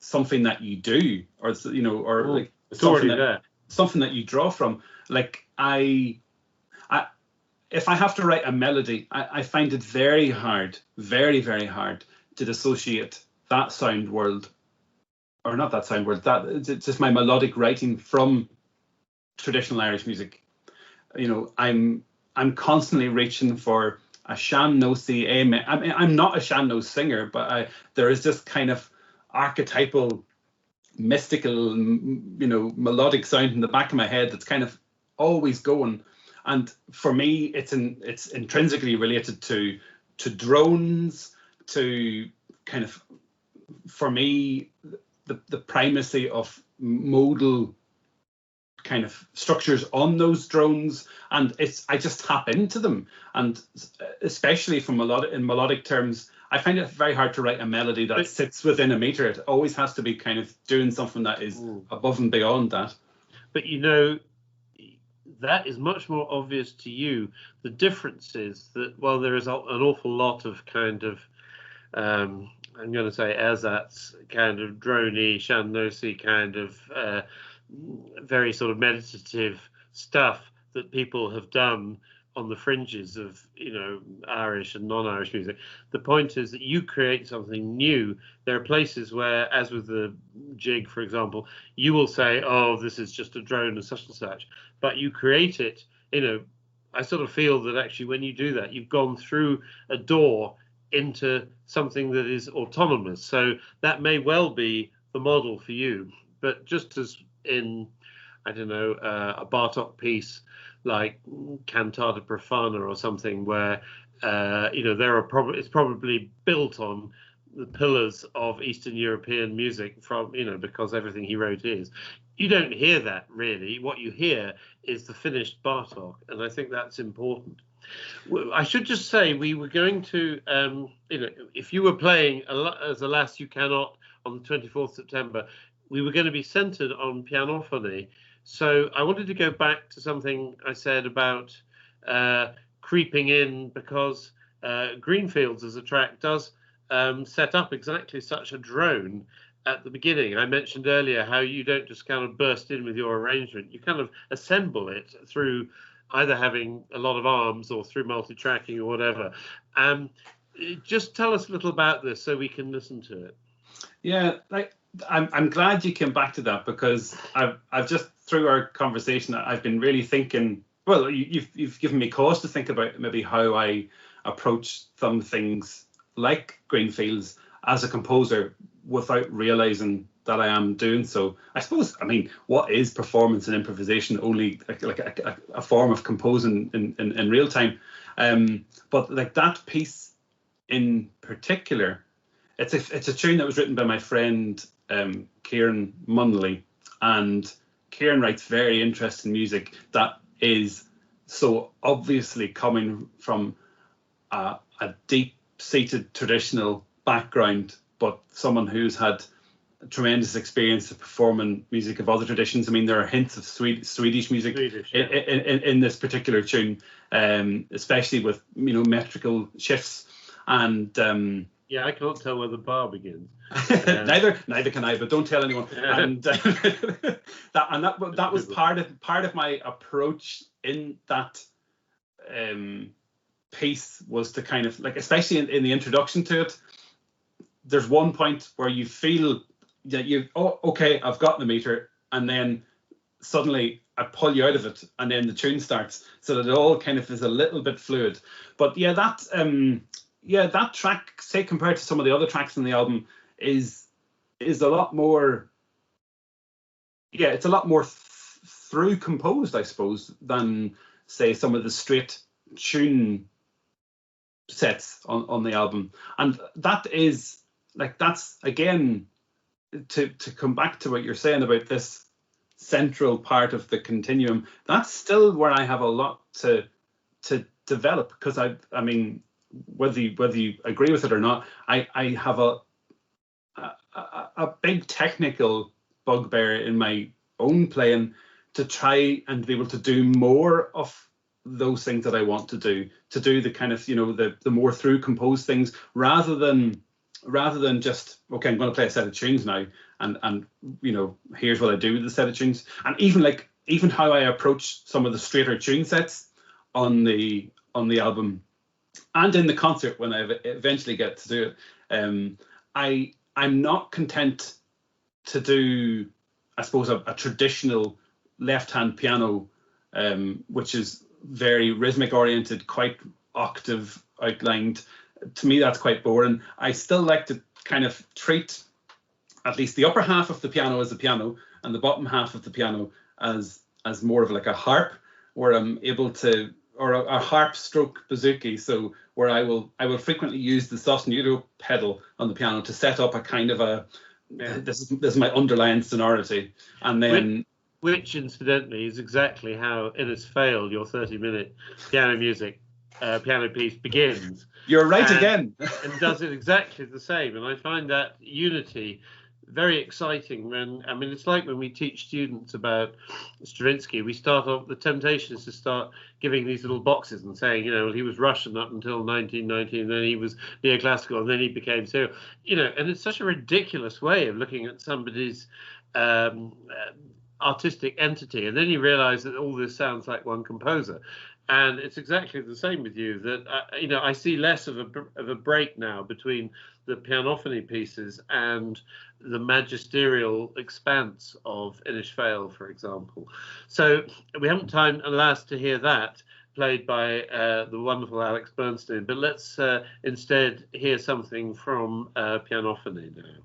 something that you do, or like something that you draw from. Like if I have to write a melody, I find it very hard, very, very hard to dissociate that sound world, or not that sound world, it's just my melodic writing from traditional Irish music. I'm constantly reaching for a sean-nosy amen. I mean, I'm not a sean-nose singer, but there is this kind of archetypal, mystical, melodic sound in the back of my head that's kind of always going. And for me, it's intrinsically related to drones, to kind of, for me, the primacy of modal kind of structures on those drones, and I just tap into them, and especially from in melodic terms, I find it very hard to write a melody that sits within a meter. It always has to be kind of doing something that is above and beyond that. But that is much more obvious to you. The difference is that while there is an awful lot of kind of I'm going to say ersatz, kind of droney, shannosy kind of very sort of meditative stuff that people have done on the fringes of, Irish and non-Irish music. The point is that you create something new. There are places where, as with the jig, for example, you will say, oh, this is just a drone and such, but you create it, I sort of feel that actually when you do that, you've gone through a door into something that is autonomous. So that may well be the model for you, but just as in, I don't know, a Bartók piece like Cantata Profana or something, where it's probably built on the pillars of Eastern European music from, because everything he wrote is. You don't hear that really. What you hear is the finished Bartók, and I think that's important. I should just say we were going to, if you were playing as Alas You Cannot on the 24th September, we were going to be centred on pianophony. So I wanted to go back to something I said about creeping in, because Greenfields as a track does set up exactly such a drone at the beginning. I mentioned earlier how you don't just kind of burst in with your arrangement. You kind of assemble it through either having a lot of arms or through multi-tracking or whatever. Just tell us a little about this so we can listen to it. Yeah, I'm glad you came back to that, because I've just, through our conversation, I've been really thinking, well, you've given me cause to think about maybe how I approach some things like Greenfields as a composer without realizing that I am doing so. I suppose, what is performance and improvisation? Only like a form of composing in real time. But like that piece in particular, it's a tune that was written by my friend Kieran Munnelly, and Kieran writes very interesting music that is so obviously coming from a deep-seated traditional background, but someone who's had tremendous experience of performing music of other traditions. There are hints of Swedish music in this particular tune, especially with metrical shifts, and yeah, I can't tell where the bar begins. Neither can I, but don't tell anyone. Yeah. And that was part of my approach in that piece, was to kind of, like, especially in the introduction to it, there's one point where you feel that okay, I've got the meter, and then suddenly I pull you out of it, and then the tune starts, so that it all kind of is a little bit fluid. But that track, say compared to some of the other tracks in the album, is a lot more. Yeah, it's a lot more through composed, I suppose, than say some of the straight tune sets on the album, and that's again to come back to what you're saying about this central part of the continuum. That's still where I have a lot to develop, because whether you agree with it or not, I have a big technical bugbear in my own playing to try and be able to do more of those things that I want to do the kind of, the more through composed things, rather than just, okay, I'm going to play a set of tunes now, and here's what I do with the set of tunes. And even how I approach some of the straighter tune sets on the album and in the concert when I eventually get to do it, I'm not content to do, I suppose, a traditional left-hand piano, which is very rhythmic oriented, quite octave outlined. To me, that's quite boring. I still like to kind of treat at least the upper half of the piano as a piano, and the bottom half of the piano as more of like a harp, where I'm able to, or a harp stroke bouzouki, so where I will frequently use the sostenuto pedal on the piano to set up a kind of Yeah. This is my underlying sonority, and then. Which incidentally, is exactly how Innes Fail, your 30-minute piano piece begins. You're right again. And does it exactly the same. And I find that unity very exciting it's like when we teach students about Stravinsky, we start off, the temptation is to start giving these little boxes and saying, he was Russian up until 1919, and then he was neoclassical, and then he became serial, and it's such a ridiculous way of looking at somebody's artistic entity, and then you realize that all this sounds like one composer. And it's exactly the same with you, that I see less of a break now between the pianophony pieces and the magisterial expanse of Innes Fail, for example. So we haven't time, alas, to hear that played by the wonderful Alex Bernstein, but let's instead hear something from pianophony now.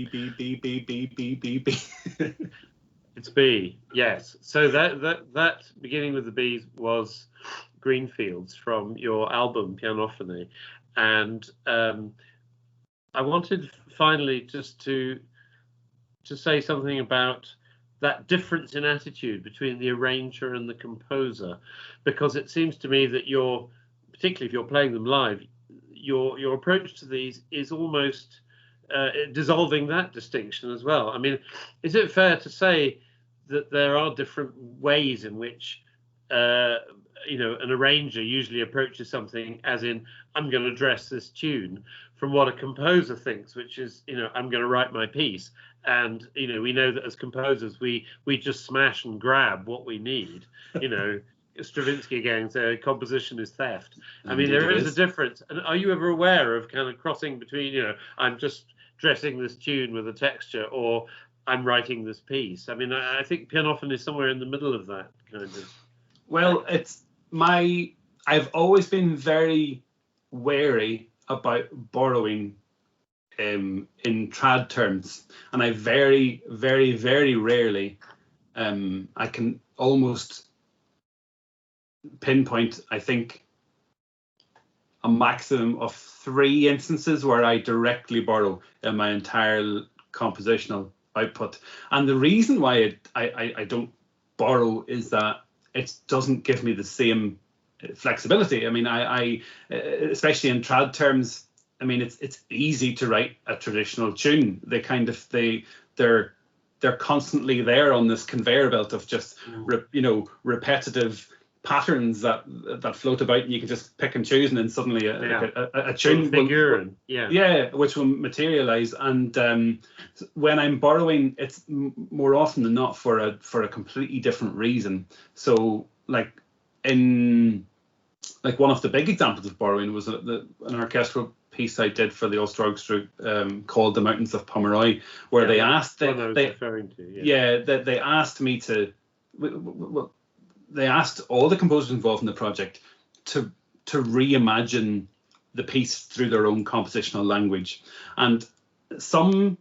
B, B, B, B, B, B, B, B. It's B, yes. So that beginning with the B was Greenfields from your album Pianophony, and I wanted finally just to say something about that difference in attitude between the arranger and the composer, because it seems to me that particularly if you're playing them live, your approach to these is almost dissolving that distinction as well. I mean, is it fair to say that there are different ways in which an arranger usually approaches something as in, I'm going to dress this tune, from what a composer thinks, which is, I'm going to write my piece. And, we know that as composers, we just smash and grab what we need. Stravinsky again said composition is theft. I mean, there is a difference. And are you ever aware of kind of crossing between, I'm just dressing this tune with a texture, or I'm writing this piece? I mean, I think pianophony is somewhere in the middle of that kind of. Well, I've always been very wary about borrowing in trad terms, and I very, very, very rarely, I can almost pinpoint, I think, a maximum of 3 instances where I directly borrow in my entire compositional output. And the reason why I don't borrow is that it doesn't give me the same flexibility. I mean, I especially in trad terms, I mean, it's easy to write a traditional tune. They're constantly there on this conveyor belt of just repetitive patterns that float about, and you can just pick and choose, and then suddenly a tune which will materialize. And when I'm borrowing, it's more often than not for a completely different reason. So like one of the big examples of borrowing was an orchestral piece I did for the Ulster Orchestra called The Mountains of Pomeroy, where they asked they asked all the composers involved in the project to reimagine the piece through their own compositional language. And some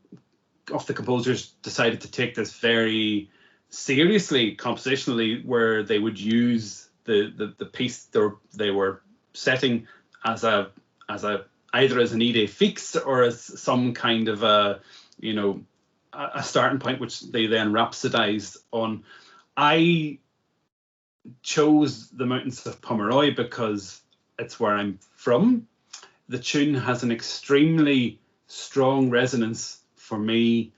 of the composers decided to take this very seriously compositionally, where they would use the piece they were setting as either as an idée fixe or as some kind of a starting point which they then rhapsodized on. I chose The Mountains of Pomeroy because it's where I'm from. The tune has an extremely strong resonance for me,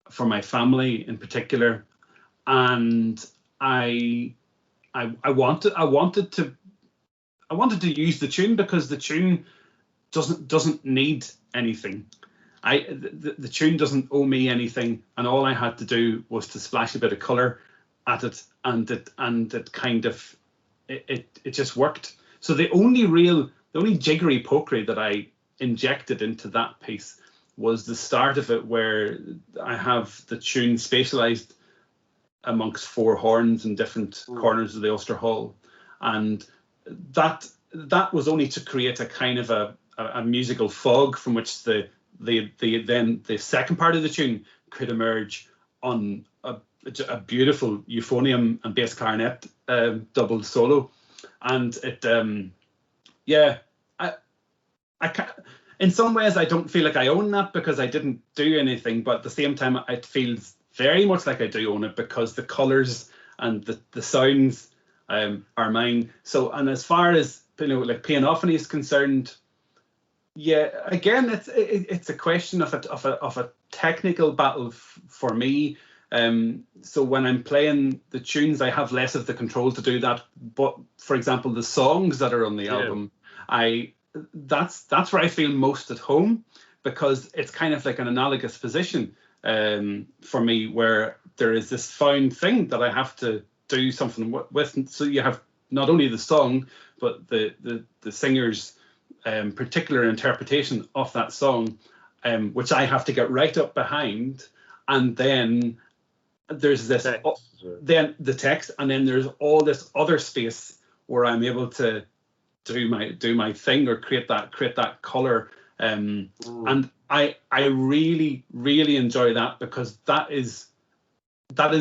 for my family in particular, and I wanted to use the tune because the tune doesn't need anything. The tune doesn't owe me anything, and all I had to do was to splash a bit of colour at it, and it kind of it just worked. So the only jiggery pokery that I injected into that piece was the start of it, where I have the tune spatialized amongst 4 horns in different corners of the Ulster Hall, and that was only to create a kind of a musical fog from which the second part of the tune could emerge on a beautiful euphonium and bass clarinet double solo. And it I can't, in some ways I don't feel like I own that because I didn't do anything, but at the same time it feels very much like I do own it because the colours and the sounds are mine. So, and as far as like pianophony is concerned, again it's a question of a technical battle for me. So when I'm playing the tunes, I have less of the control to do that. But for example, the songs that are on the album, that's where I feel most at home, because it's kind of like an analogous position for me, where there is this found thing that I have to do something with. So you have not only the song, but the singer's particular interpretation of that song, which I have to get right up behind, and then there's this then the text, and then there's all this other space where I'm able to do my thing or create that color And I really, really enjoy that, because that is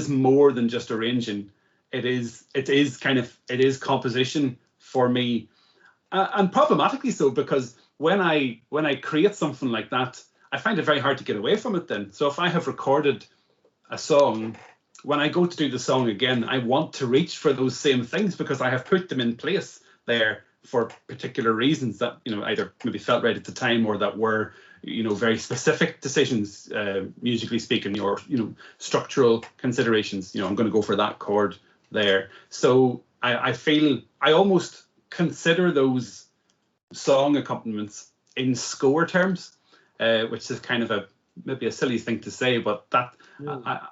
more than just arranging. It is composition for me, and problematically so, because when I create something like that, I find it very hard to get away from it then. So if I have recorded a song, when I go to do the song again, I want to reach for those same things, because I have put them in place there for particular reasons that, either maybe felt right at the time, or that were, very specific decisions, musically speaking, or, structural considerations. I'm going to go for that chord there. So I feel I almost consider those song accompaniments in score terms, which is kind of maybe a silly thing to say, but that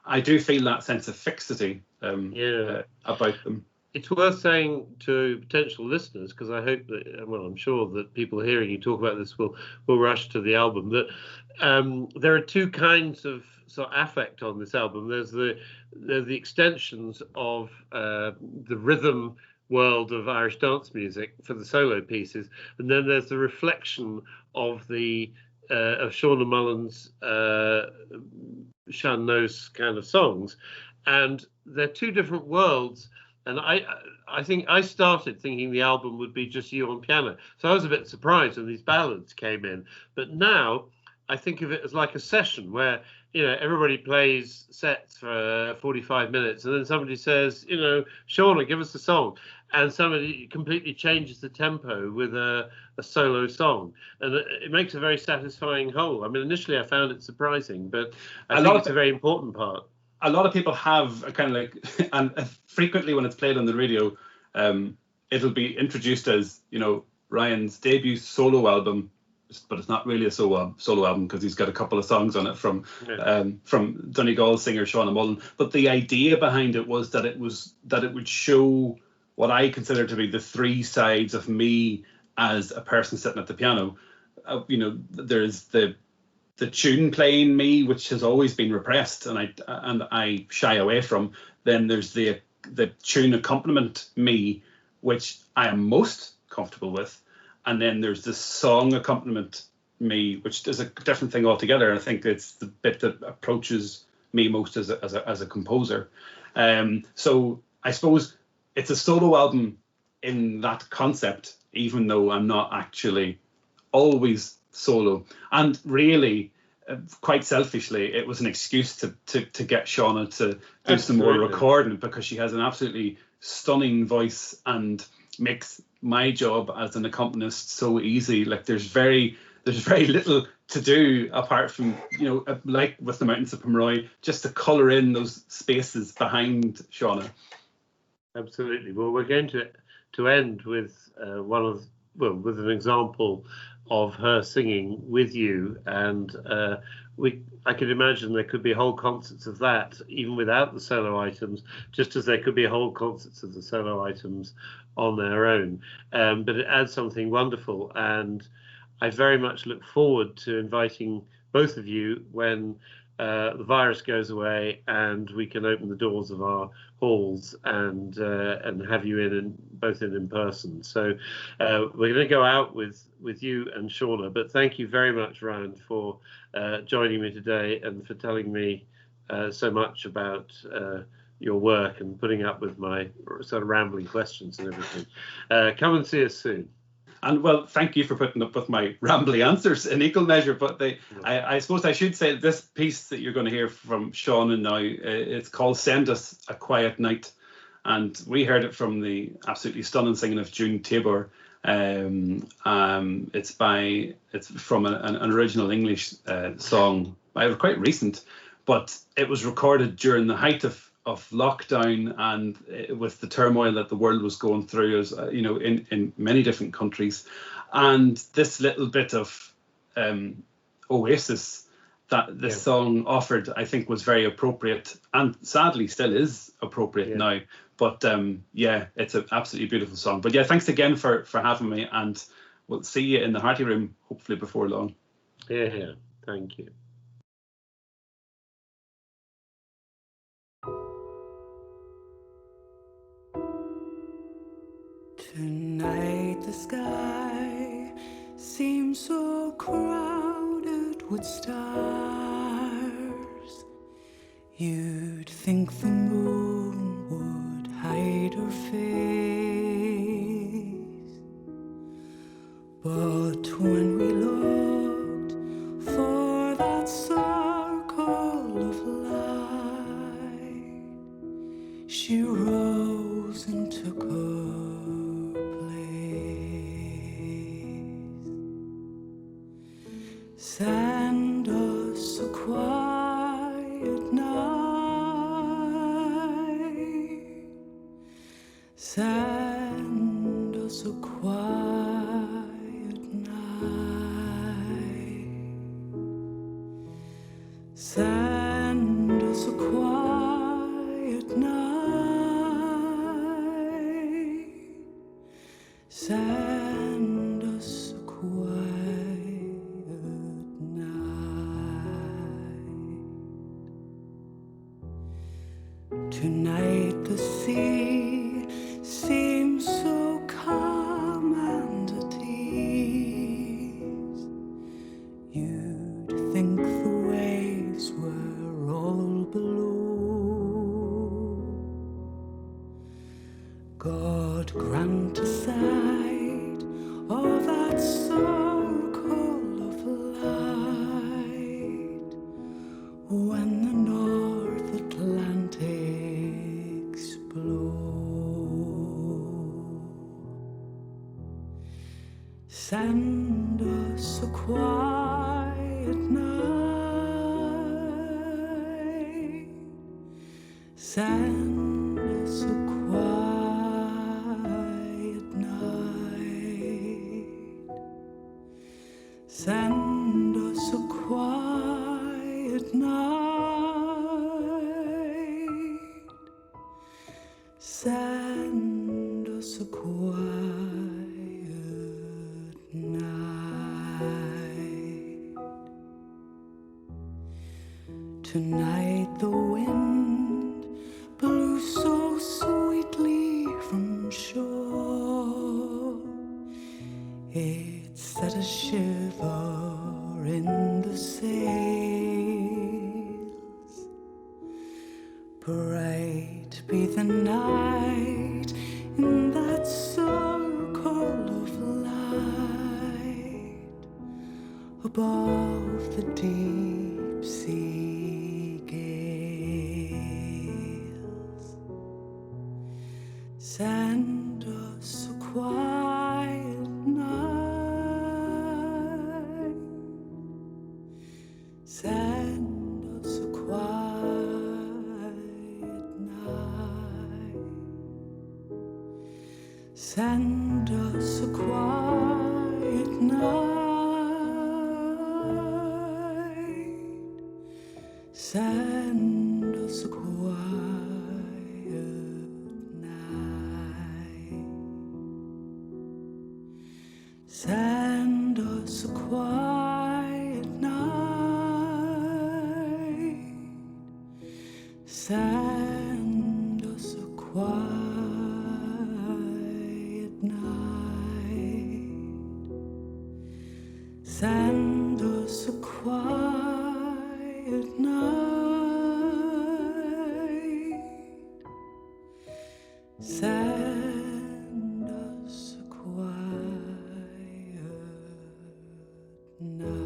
I do feel that sense of fixity about them. It's worth saying to potential listeners, because I hope that, well, I'm sure that people hearing you talk about this will rush to the album, that there are two kinds of sort of affect on this album. There's the extensions of the rhythm world of Irish dance music for the solo pieces, and then there's the reflection of the of Shauna Mullen's Sean Nose kind of songs, and they're two different worlds. And I think I started thinking the album would be just you on piano, so I was a bit surprised when these ballads came in. But now I think of it as like a session where, everybody plays sets for 45 minutes, and then somebody says, Shauna, give us a song, and somebody completely changes the tempo with a solo song, and it makes a very satisfying whole. I mean, initially I found it surprising, but I think it's a very important part. A lot of people have a kind of like, and frequently when it's played on the radio, it'll be introduced as, Ryan's debut solo album, but it's not really a solo album, because he's got a couple of songs on it from Donegal singer Shauna Mullen. But the idea behind it was that it would show what I consider to be the three sides of me as a person sitting at the piano. There's the tune playing me, which has always been repressed and I shy away from. Then there's the tune accompaniment me, which I am most comfortable with. And then there's the song accompaniment me, which is a different thing altogether. I think it's the bit that approaches me most as a composer. So I suppose it's a solo album in that concept, even though I'm not actually always solo. And really, quite selfishly, it was an excuse to get Shauna to do some more recording, because she has an absolutely stunning voice and makes my job as an accompanist so easy. Like there's very little to do apart from, like with the Mountains of Pomeroy, just to colour in those spaces behind Shauna. Absolutely. Well, we're going to end with with an example of her singing with you, and I could imagine there could be whole concerts of that even without the solo items, just as there could be whole concerts of the solo items on their own. But it adds something wonderful, and I very much look forward to inviting both of you when the virus goes away and we can open the doors of our halls and have you both in person. So we're going to go out with you and Shauna, but thank you very much, Ryan, for joining me today and for telling me so much about your work and putting up with my sort of rambling questions and everything. Come and see us soon. And well, thank you for putting up with my rambly answers in equal measure. But I suppose I should say this piece that you're going to hear from Shauna now, it's called Send Us a Quiet Night. And we heard it from the absolutely stunning singing of June Tabor. It's from an original English song, quite recent, but it was recorded during the height of lockdown and with the turmoil that the world was going through, as in many different countries. And this little bit of oasis that this song offered, I think, was very appropriate, and sadly still is appropriate now. But it's an absolutely beautiful song. But thanks again for having me, and we'll see you in the Hearty Room hopefully before long. Yeah, thank you. Tonight the sky seems so crowded with stars. You'd think the moon would hide her face, but when we looked for that circle of light, she rose and took her place. Send us a quiet night. Send us a quiet night. Send us a quiet night. Send us a quiet night. Tonight the sea seems so calm and at ease. You'd think the waves were all below. God grant a sight of that circle of light when the North Atlantic's blow. Send us a quiet night. Send us a quiet night. Send us a quiet night. Send us a quiet night. Tonight the wind blew so sweetly from shore. It set a shiver in the sails. Bright be the night in that circle of light above the deep sea gales. Send us a quiet night. Send us a quiet night. Send us a quiet night. Send us a quiet night. Send us a quiet night. Send us a quiet night. Send us a quiet night. Send us a quiet night.